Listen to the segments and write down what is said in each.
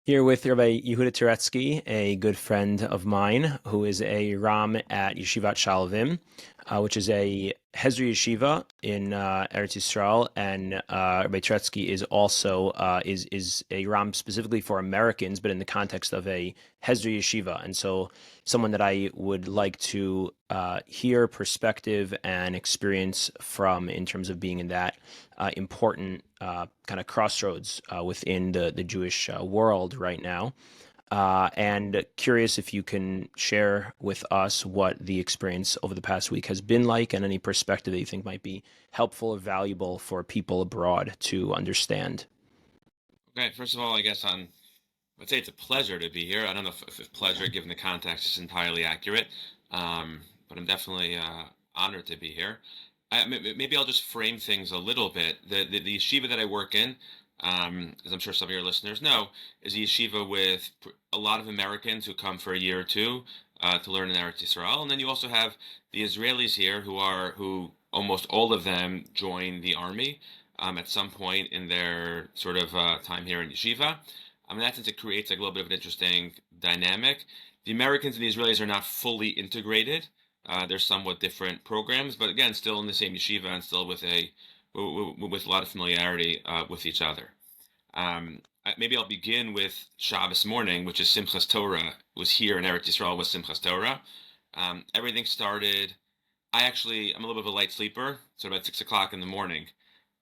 Here with Rabbi Yehuda Turetsky, a good friend of mine, who is a Ram at Yeshivat Shalvim, which is a Hesder Yeshiva in Eretz Yisrael, and Rabbi Turetsky is also is a Ram specifically for Americans, but in the context of a Hesder Yeshiva, and so someone that I would like to hear perspective and experience from in terms of being in that important kind of crossroads within the Jewish world right now. And curious if you can share with us what the experience over the past week has been like and any perspective that you think might be helpful or valuable for people abroad to understand. Okay, first of all, I guess I'd say it's a pleasure to be here. I don't know if pleasure, given the context, is entirely accurate, but I'm definitely honored to be here. Maybe I'll just frame things a little bit. The yeshiva that I work in, as I'm sure some of your listeners know, is a yeshiva with a lot of Americans who come for a year or two to learn in Eretz Yisrael, and then you also have the Israelis here who almost all of them join the army at some point in their sort of time here in yeshiva. In that sense, it creates like a little bit of an interesting dynamic. The Americans and the Israelis are not fully integrated. They're somewhat different programs, but again, still in the same yeshiva and still with a lot of familiarity with each other. Maybe I'll begin with Shabbos morning, which is Simchas Torah. Was here in Eretz Yisrael with Simchas Torah. Everything started. I'm a little bit of a light sleeper, so about 6 o'clock in the morning,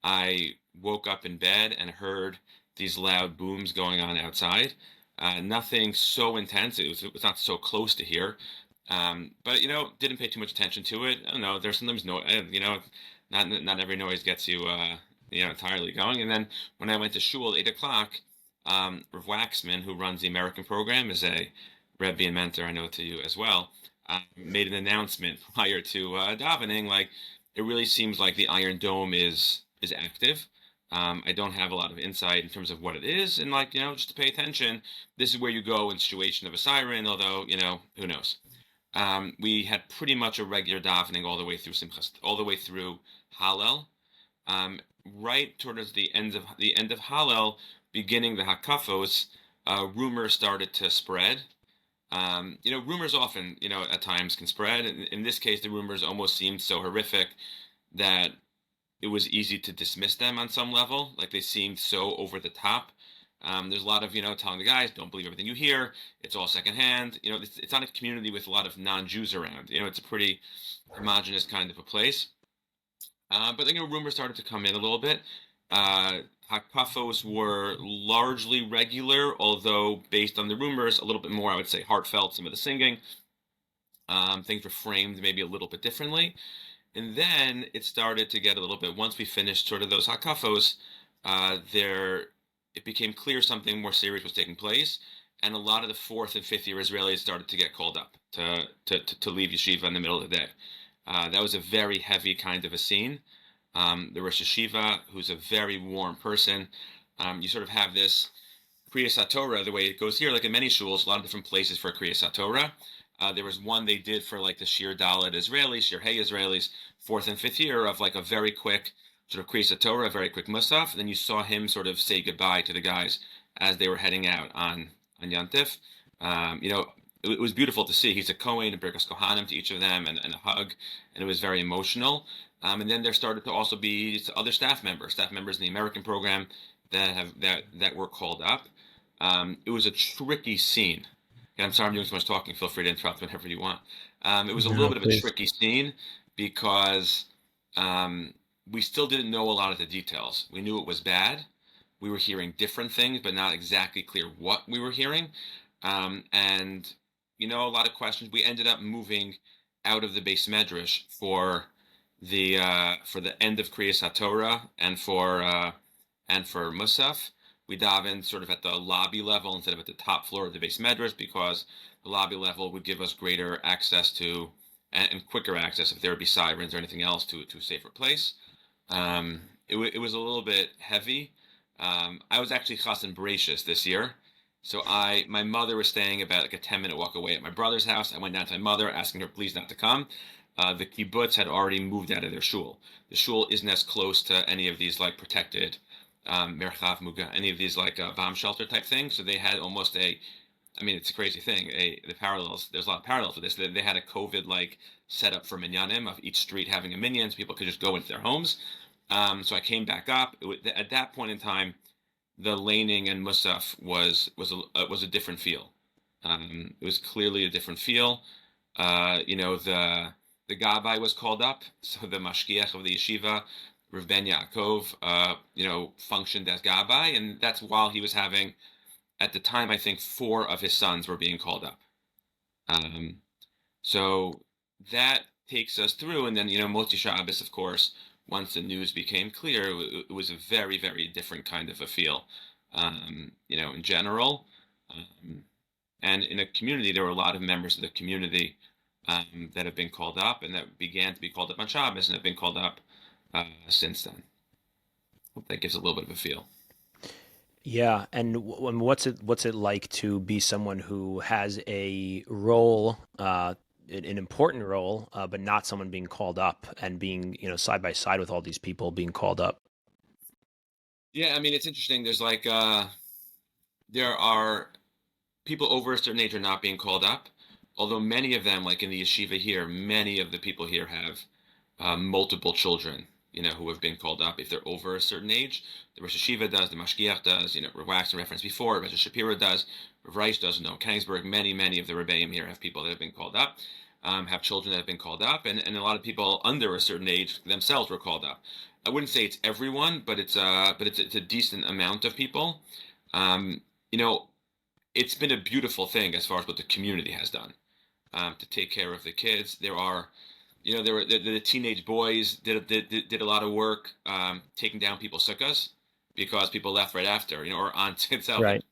I woke up in bed and heard these loud booms going on outside. Nothing so intense. It was not so close to here, but didn't pay too much attention to it. I don't know. There's sometimes no, not every noise gets you, entirely going. And then when I went to shul at 8 o'clock, Rav Waxman, who runs the American program, is a Rabbi and mentor I know to you as well, made an announcement prior to davening. Like, it really seems like the Iron Dome is active. I don't have a lot of insight in terms of what it is, and just to pay attention. This is where you go in situation of a siren. Although who knows. We had pretty much a regular davening all the way through Simchas, all the way through Hallel. Right towards the end of Hallel, beginning the Hakafos, rumors started to spread. Rumors often, at times can spread. In this case, the rumors almost seemed so horrific that it was easy to dismiss them on some level. Like, they seemed so over the top. There's a lot of, telling the guys, don't believe everything you hear. It's all secondhand. It's not a community with a lot of non-Jews around. It's a pretty homogenous kind of a place. But then, rumors started to come in a little bit. Hakafos were largely regular, although based on the rumors, a little bit more, I would say, heartfelt, some of the singing. Things were framed maybe a little bit differently. And then it started to get a little bit, once we finished sort of those hakafos, it became clear something more serious was taking place, and a lot of the fourth and fifth year Israelis started to get called up to leave yeshiva in the middle of the day. That was a very heavy kind of a scene. The Rosh Yeshiva, who's a very warm person, you sort of have this Kriyas HaTorah, the way it goes here, like in many shuls, a lot of different places for Kriyas HaTorah. There was one they did for like the Shir Dalet Israelis, Shir Hey Israelis, fourth and fifth year, of like a very quick sort of Kriyas HaTorah, a very quick Musaf. And then you saw him sort of say goodbye to the guys as they were heading out on Yantif. It was beautiful to see. He's a Kohen, a Birkas Kohanim to each of them, and a hug, and it was very emotional. And then there started to also be other staff members in the American program that were called up. It was a tricky scene. And I'm sorry I'm doing so much talking. Feel free to interrupt whenever you want. It was a little No, bit of a please. tricky scene because we still didn't know a lot of the details. We knew it was bad. We were hearing different things, but not exactly clear what we were hearing. And a lot of questions. We ended up moving out of the base medrash for the end of Kriyas HaTorah and for Musaf. We davened sort of at the lobby level instead of at the top floor of the base medrash, because the lobby level would give us greater access to and quicker access if there would be sirens or anything else to a safer place. It was a little bit heavy. I was actually Chassan Bereshis this year. So my mother was staying about like a 10-minute walk away at my brother's house. I went down to my mother, asking her please not to come. The kibbutz had already moved out of their shul. The shul isn't as close to any of these like protected Merchav Muga, any of these like bomb shelter type things. So they had almost it's a crazy thing. The parallels, there's a lot of parallels with this. They had a COVID like setup for minyanim of each street having a minyan, so people could just go into their homes. So I came back up. At that point in time, the laning and musaf was a different feel. It was clearly a different feel. The Gabbai was called up, so the mashgiach of the yeshiva, Rav Ben Yakov, functioned as Gabbai, and that's while he was having, at the time, I think 4 of his sons were being called up. So that takes us through, and then Motzi Shabbos, of course, once the news became clear, it was a very, very different kind of a feel, in general. And in a community, there were a lot of members of the community that have been called up, and that began to be called up on Shabbos, and have been called up since then. Hope that gives a little bit of a feel. Yeah, and what's it like to be someone who has a role, an important role, but not someone being called up and being, side by side with all these people being called up? Yeah, it's interesting. There's like there are people over a certain age are not being called up, although many of them, like in the yeshiva here, many of the people here have multiple children, who have been called up if they're over a certain age. The Rosh Yeshiva does, the Mashgiach does, Rav Waxman referenced before, Rav Shapiro does, Rav Reich does, Koenigsberg, many of the Rebbeim here have people that have been called up, have children that have been called up, and a lot of people under a certain age themselves were called up. I wouldn't say it's everyone, but it's a decent amount of people. It's been a beautiful thing as far as what the community has done to take care of the kids. There were the teenage boys did a lot of work taking down people's sukkahs because people left right after, or on itself. Right.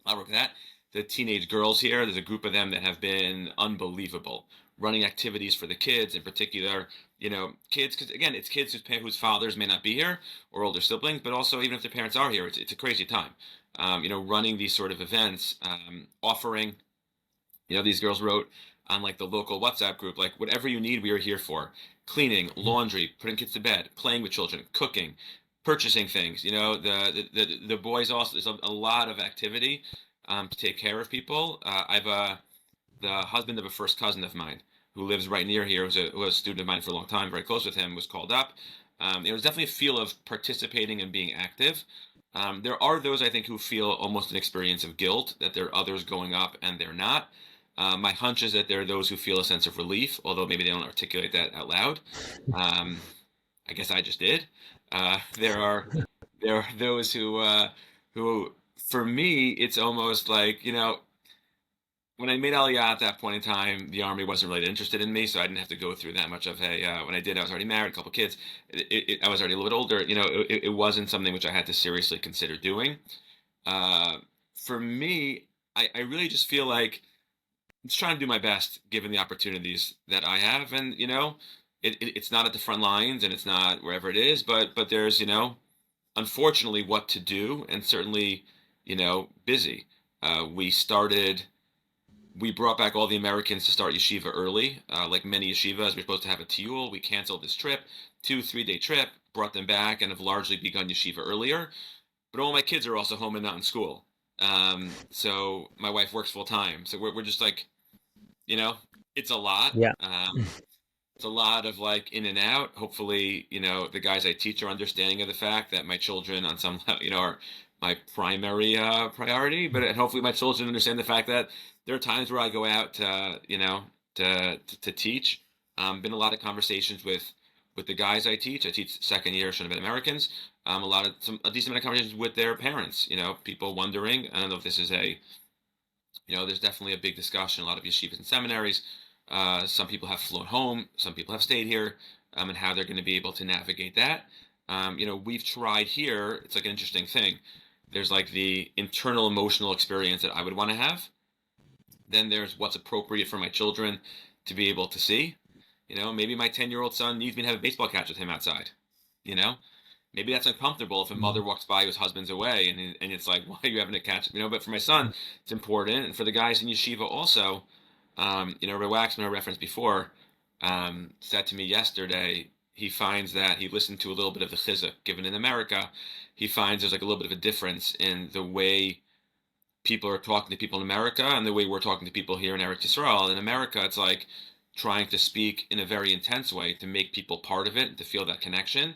A lot of work with that. The teenage girls here, there's a group of them that have been unbelievable, running activities for the kids in particular. Kids, because again, it's kids whose fathers may not be here or older siblings, but also even if their parents are here, it's a crazy time. Running these sort of events, offering, these girls wrote on like the local WhatsApp group, like whatever you need, we are here for. Cleaning, laundry, putting kids to bed, playing with children, cooking, purchasing things. The boys also, there's a lot of activity to take care of people. I've the husband of a first cousin of mine who lives right near here, who was a student of mine for a long time, very close with him, was called up. There was definitely a feel of participating and being active. There are those, I think, who feel almost an experience of guilt, that there are others going up and they're not. My hunch is that there are those who feel a sense of relief, although maybe they don't articulate that out loud. I guess I just did. There are those who, for me, it's almost like, when I made Aliyah at that point in time, the Army wasn't really interested in me, so I didn't have to go through that much of when I did, I was already married, a couple kids. I was already a little bit older. It wasn't something which I had to seriously consider doing. For me, I really just feel like I'm just trying to do my best given the opportunities that I have, and it's not at the front lines and it's not wherever it is, but there's unfortunately what to do, and certainly busy. We brought back all the Americans to start yeshiva early. Like many yeshivas, we're supposed to have a tiyul. We canceled this trip, 2-3 day trip, brought them back, and have largely begun yeshiva earlier. But all my kids are also home and not in school. So my wife works full time. So we're just like, it's a lot. Yeah. It's a lot of like in and out. Hopefully, the guys I teach are understanding of the fact that my children on some, are my primary priority. But hopefully my children understand the fact that there are times where I go out to, to teach. Been a lot of conversations with the guys I teach. I teach second year Shana Bet Americans. A decent amount of conversations with their parents. People wondering. I don't know if this is there's definitely a big discussion. A lot of yeshivas and seminaries. Some people have flown home. Some people have stayed here. And how they're going to be able to navigate that. We've tried here. It's like an interesting thing. There's like the internal emotional experience that I would want to have. Then there's what's appropriate for my children to be able to see. Maybe my 10-year-old son needs me to have a baseball catch with him outside. Maybe that's uncomfortable if a mother walks by whose husband's away and it's like, why are you having a catch? But for my son, it's important. And for the guys in yeshiva also, Rabbi Waxman, I referenced before, said to me yesterday, he finds that he listened to a little bit of the chizuk given in America. He finds there's like a little bit of a difference in the way people are talking to people in America and the way we're talking to people here in Eretz Yisrael. In America, it's like trying to speak in a very intense way to make people part of it, to feel that connection.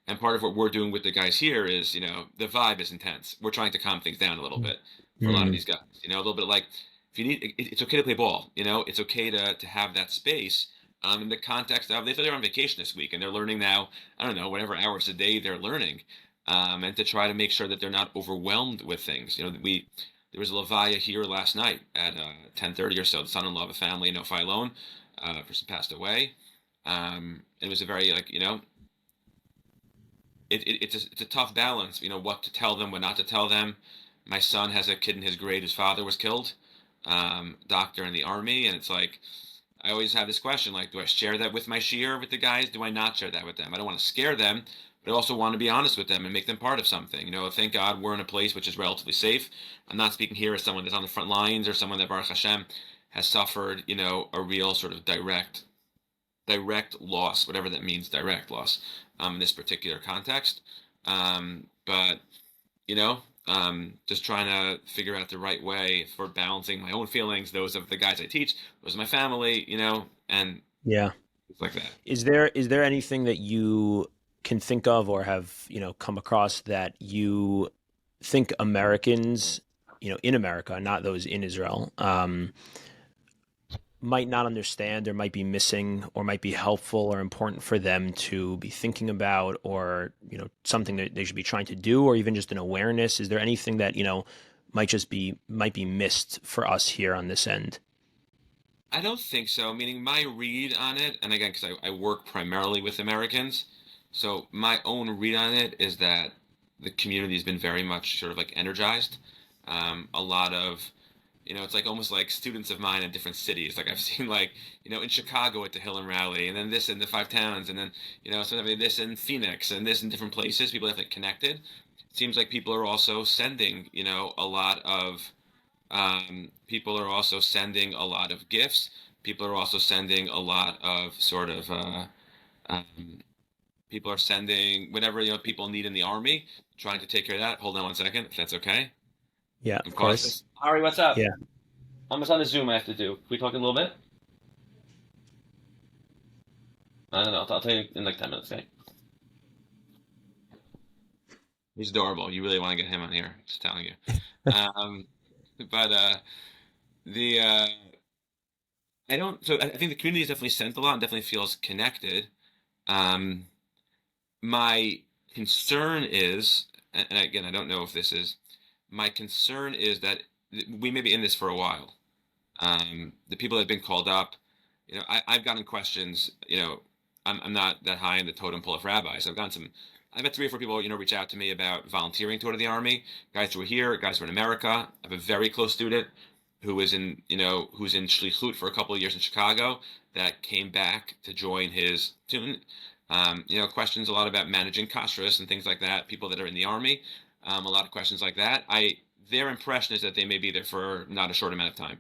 And part of what we're doing with the guys here is, the vibe is intense. We're trying to calm things down a little bit for a lot of these guys. A little bit like, if you need, it's okay to play ball. It's okay to have that space. In the context of, they're on vacation this week and they're learning now, I don't know, whatever hours a day they're learning, and to try to make sure that they're not overwhelmed with things. There was a levaya here last night at 10:30 or so. The son-in-law of a family, Philon, person passed away. It was a very it's a tough balance. What to tell them, what not to tell them. My son has a kid in his grade whose father was killed, doctor in the army, and it's like I always have this question: like, do I share that with my shiur with the guys? Do I not share that with them? I don't want to scare them, but I also want to be honest with them and make them part of something. Thank God we're in a place which is relatively safe. I'm not speaking here as someone that's on the front lines or someone that, Baruch Hashem, has suffered, a real sort of direct loss, whatever that means, direct loss, in this particular context. But, just trying to figure out the right way for balancing my own feelings, those of the guys I teach, those of my family, and Yeah. things like that. Is there anything that you can think of or have, come across that you think Americans, in America, not those in Israel, might not understand or might be missing or might be helpful or important for them to be thinking about, or, something that they should be trying to do, or even just an awareness? Is there anything that, might be missed for us here on this end? I don't think so. Meaning my read on it, and again, because I work primarily with Americans, so my own read on it is that the community has been very much sort of like energized. A lot of, it's like almost like students of mine in different cities. Like I've seen like, in Chicago at the Hill and Rally, and then this in the Five Towns, and then, something this in Phoenix, and this in different places. People have like connected. It seems like people are also sending, a lot of people are also sending a lot of gifts. People are also sending a lot of sort of um, people are sending whatever people need in the army. Trying to take care of that. Hold on one second, if that's okay. Yeah, I'm of course. cautious. Ari, what's up? Yeah. I'm just on the Zoom. I have to do. Can we talk a little bit? I don't know. I'll tell you in like 10 minutes. Okay. He's adorable. You really want to get him on here? Just telling you. But the I don't. So I think the community is definitely sent a lot and definitely feels connected. Um, my concern is, and again, I don't know if this is. My concern is that we may be in this for a while. The people that have been called up, I've gotten questions. I'm not that high in the totem pole of rabbis. I've had 3 or 4 people, reach out to me about volunteering to go to the army. Guys who are here, guys who are in America. I have a very close student who is who's in shlichut for a couple of years in Chicago that came back to join his student. Questions a lot about managing kashrus and things like that. People that are in the army, a lot of questions like that. Their impression is that they may be there for not a short amount of time,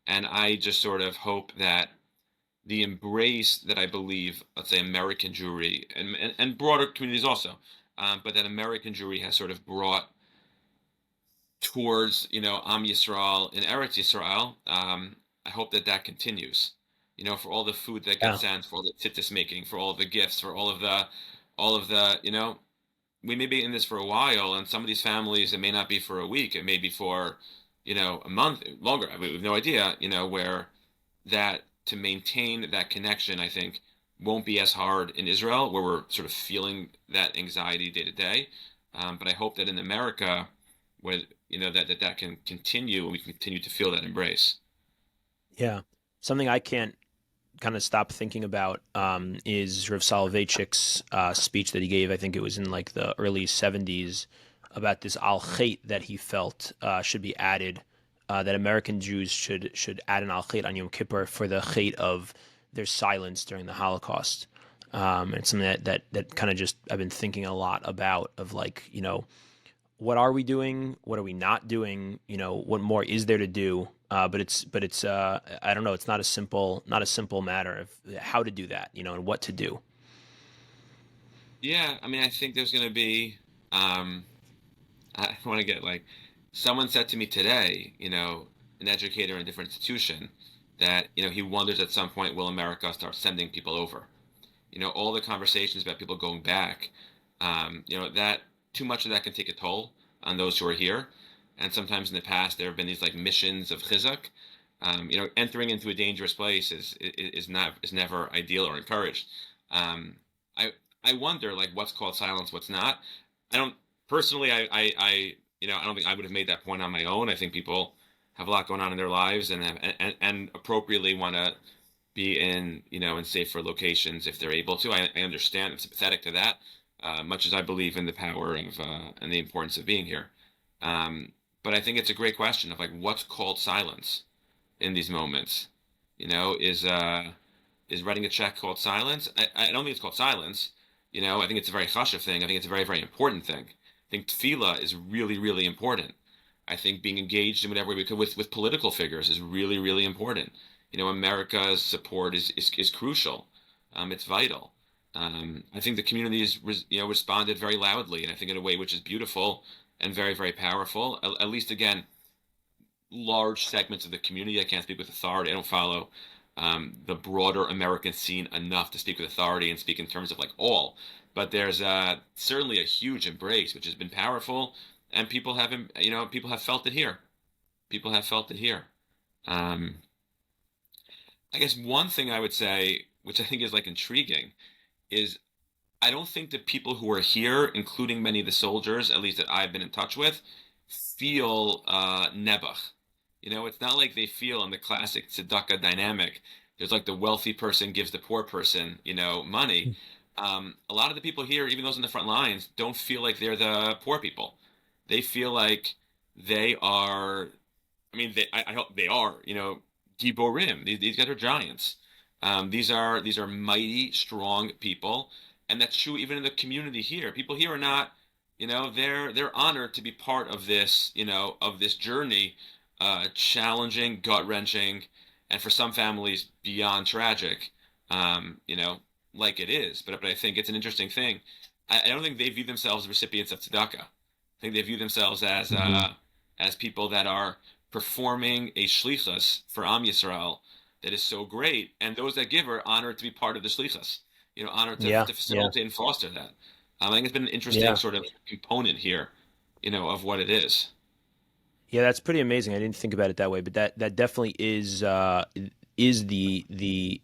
and I just sort of hope that the embrace that I believe, let's say, American Jewry and broader communities also, but that American Jewry has sort of brought towards, Am Yisrael and Eretz Yisrael. I hope that continues. For all the food that Yeah. gets sent, for all the tzitzis making, for all of the gifts, for all of the, we may be in this for a while, and some of these families, it may not be for a week, it may be for, a month, longer. We have no idea, where that to maintain that connection, I think, won't be as hard in Israel, where we're sort of feeling that anxiety day to day. But I hope that in America, where that can continue, and we can continue to feel that embrace. Yeah. Something I can't kind of stop thinking about is Rav Soloveitchik's speech that he gave. I think it was in like the early 70s, about this al chait that he felt should be added, that American Jews should add an al chait on Yom Kippur for the chait of their silence during the Holocaust. And it's something that kind of just I've been thinking a lot about, of like, what are we doing? What are we not doing? What more is there to do? But it's I don't know. It's not a simple matter of how to do that, and what to do. Yeah, I mean, I think there's going to be. Um, I want to get like, someone said to me today, an educator in a different institution, that he wonders at some point will America start sending people over. All the conversations about people going back, that too much of that can take a toll on those who are here. And sometimes in the past there have been these like missions of chizuk. Entering into a dangerous place is never ideal or encouraged. Um, I I wonder like what's called silence, what's not. I don't personally. I don't think I would have made that point on my own. I think people have a lot going on in their lives and appropriately want to be in safer locations if they're able to. I understand. I'm sympathetic to that, much as I believe in the power of and the importance of being here. Um, but I think it's a great question of like what's called silence in these moments. Is writing a check called silence? I don't think it's called silence. I think it's a very chashuv thing. I think it's a very, very important thing. I think tefillah is really, really important. I think being engaged in whatever we could with political figures is really, really important. America's support is crucial. It's vital. I think the community has responded very loudly, and I think in a way which is beautiful and very, very powerful. At least again, large segments of the community. I can't speak with authority. I don't follow the broader American scene enough to speak with authority and speak in terms of like all. But there's certainly a huge embrace, which has been powerful, and people have felt it here. People have felt it here. Um, I guess one thing I would say, which I think is like intriguing, is I don't think the people who are here, including many of the soldiers, at least that I've been in touch with, feel nebuch. It's not like they feel in the classic tzedakah dynamic. There's like the wealthy person gives the poor person, money. A lot of the people here, even those in the front lines, don't feel like they're the poor people. They feel like they are. I mean, I hope they are. Giborim. These guys are giants. These are mighty, strong people, and that's true even in the community here. People here are not, they're honored to be part of this, of this journey, challenging, gut wrenching, and for some families beyond tragic, like it is. But I think it's an interesting thing. I don't think they view themselves as recipients of tzedakah. I think they view themselves Hmm. as people that are performing a shlichus for Am Yisrael that is so great, and those that give are honored to be part of the shlichus. Honored to, Yeah, to yeah, facilitate and foster that. I think it's been an interesting yeah. sort of component here, of what it is. Yeah, that's pretty amazing. I didn't think about it that way, but that definitely is the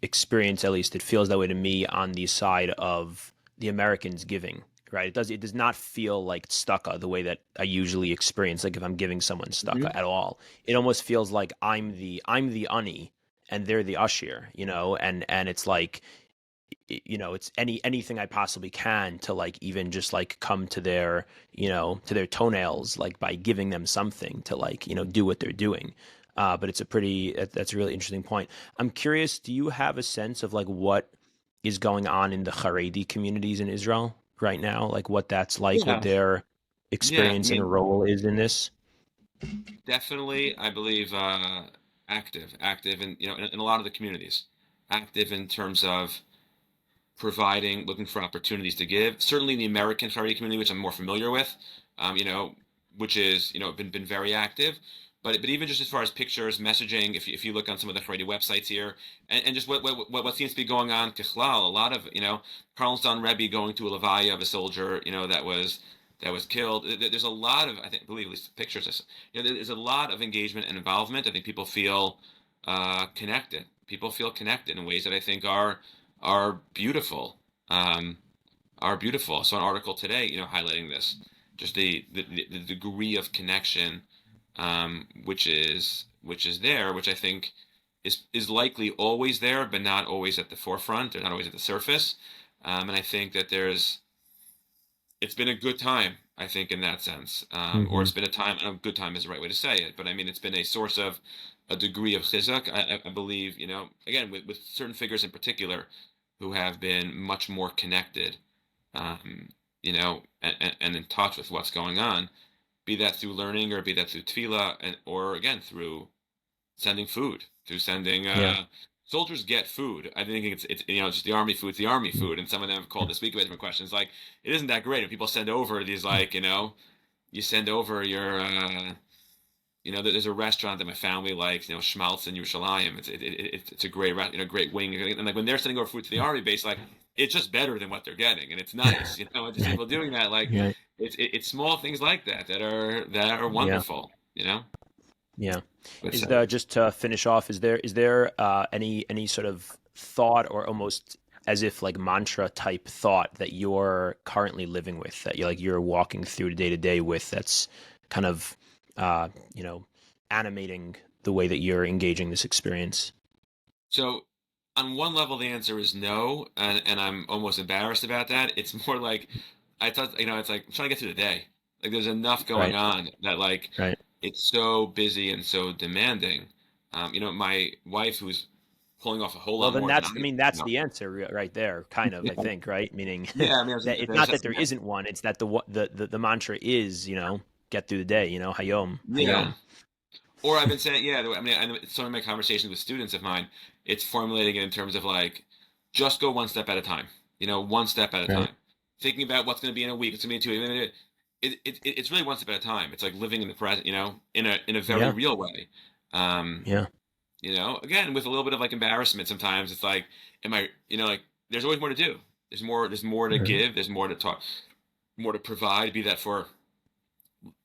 experience. At least it feels that way to me on the side of the Americans giving. Right? It does not feel like stucca the way that I usually experience. Like if I'm giving someone stucca Hmm. at all, it almost feels like I'm the ani and they're the usher. And it's like it's anything I possibly can to like even just like come to their toenails like by giving them something to like do what they're doing. But that's a really interesting point. I'm curious, do you have a sense of like what is going on in the Haredi communities in Israel right now? Like what that's like, what Yeah, their yeah. I experience and mean, role is in this? definitely, I believe active, in a lot of the communities, active in terms of providing, looking for opportunities to give. Certainly, the American Haredi community, which I'm more familiar with, which is been very active. But even just as far as pictures, messaging, if you look on some of the Haredi websites here, and just what seems to be going on, kichlal, a lot of Carl's Don Rebbe going to a levaya of a soldier, that was killed. There's a lot of, I believe at least pictures. There's a lot of engagement and involvement. I think people feel connected. People feel connected in ways that I think are beautiful. Um, are beautiful. So an article today, highlighting this, just the degree of connection, which is there, which I think is likely always there, but not always at the forefront or not always at the surface. And I think that it's been a good time. I think in that sense, or Hmm. it's been a time. I don't know, good time is the right way to say it, but I mean it's been a source of a degree of chizuk. I believe, again with certain figures in particular who have been much more connected, and in touch with what's going on, be that through learning or be that through tefillah, or again through sending food, through sending Yeah. soldiers get food. I think it's just the army food's the army food, and some of them have called this week about different questions. Like it isn't that great. And people send over these you send over your there's a restaurant that my family likes, Schmaltz in Yerushalayim. It's a great great wing, and like when they're sending over food to the army base, like it's just better than what they're getting, and it's nice, and just people doing that, like Right. it's small things like that are Yeah. wonderful, Yeah. But Is the just to finish off, is there any sort of thought or almost as if like mantra type thought that you're currently living with that you're walking through day to day with that's kind of uh, you know, animating the way that you're engaging this experience? So on one level, the answer is no, and I'm almost embarrassed about that. It's more like I thought, it's like I'm trying to get through the day. Like there's enough going Right. on that like Right. it's so busy and so demanding. My wife who's pulling off a whole Well, lot then more than I, I mean, that's the answer right there, kind of, I think, right? Meaning yeah, I mean, that it's not there's that there isn't one, it's that the mantra is, get through the day, hayom, yeah. hayom. Or I've been saying, yeah. I mean, some of my conversations with students of mine, it's formulating it in terms of like, just go one step at a time. One step at a Right. time. Thinking about what's going to be in a week, it's going to be in 2 weeks. It's really one step at a time. It's like living in the present, in a very Yeah. real way. Um, Yeah. Again, with a little bit of like embarrassment. Sometimes it's like, am I, like, there's always more to do. There's more to Right. give. There's more to talk, more to provide. Be that for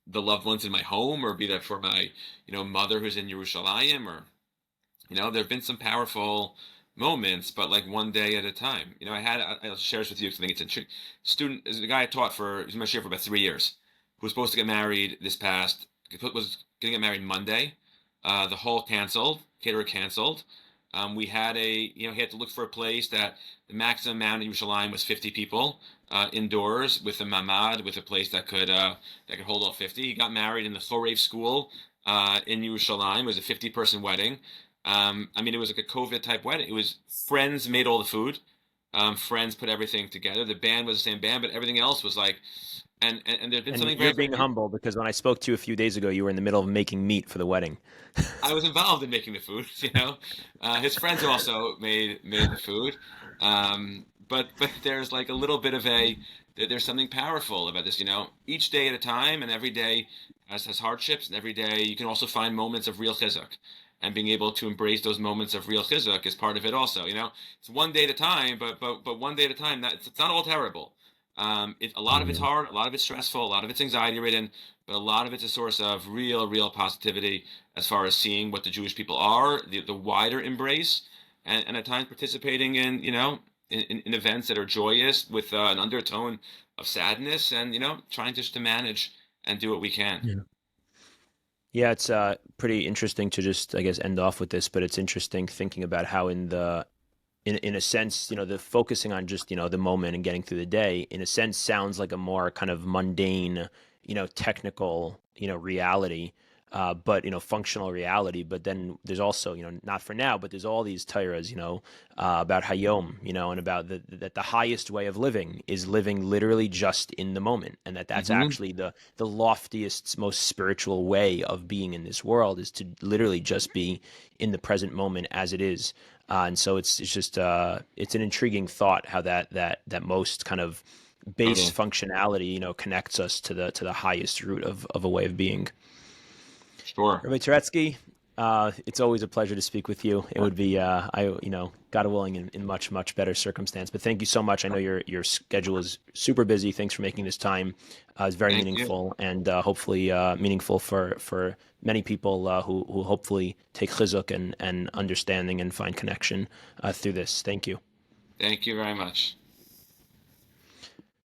the loved ones in my home, or be that for my, mother who's in Yerushalayim, or, there have been some powerful moments, but like one day at a time. I'll share this with you because I think it's interesting. Student is a guy I taught for, he's my share for about 3 years, who was supposed to get married was going to get married Monday. The hall canceled, caterer canceled. We had he had to look for a place that the maximum amount in Yerushalayim was 50 people indoors with a mamad, with a place that could hold all 50. He got married in the Chorev school in Yerushalayim. It was a 50-person wedding. I mean, it was like a COVID type wedding. It was friends made all the food. Friends put everything together. The band was the same band, but everything else was like, and there's been And something you're very, very being humble because when I spoke to you a few days ago, you were in the middle of making meat for the wedding. I was involved in making the food. His friends also made the food. But there's like a little bit of there's something powerful about this. Each day at a time, and every day has hardships, and every day you can also find moments of real chizuk, and being able to embrace those moments of real chizuk is part of it also. It's one day at a time, but one day at a time. It's not all terrible. A lot of it's Mhm. hard, a lot of it's stressful, a lot of it's anxiety ridden, but a lot of it's a source of real positivity as far as seeing what the Jewish people are, the wider embrace, and at times participating in events that are joyous with an undertone of sadness, and trying just to manage and do what we can. Yeah. Yeah, it's pretty interesting to just, I guess, end off with this, but it's interesting thinking about how in a sense, the focusing on just, the moment and getting through the day, in a sense, sounds like a more kind of mundane, technical, reality, but, functional reality. But then there's also, not for now, but there's all these tyras, about Hayom, and about that the highest way of living is living literally just in the moment. And that's Hmm. actually the loftiest, most spiritual way of being in this world is to literally just be in the present moment as it is. And so it's just it's an intriguing thought how that most kind of base Totally. functionality connects us to the highest root of a way of being. Sure. Rabbi Turetsky, it's always a pleasure to speak with you. It would be God willing in much better circumstance. But thank you so much. I know your schedule is super busy. Thanks for making this time. It's very Thank you. meaningful and hopefully meaningful for many people who hopefully take chizuk and understanding and find connection through this. Thank you. Thank you very much.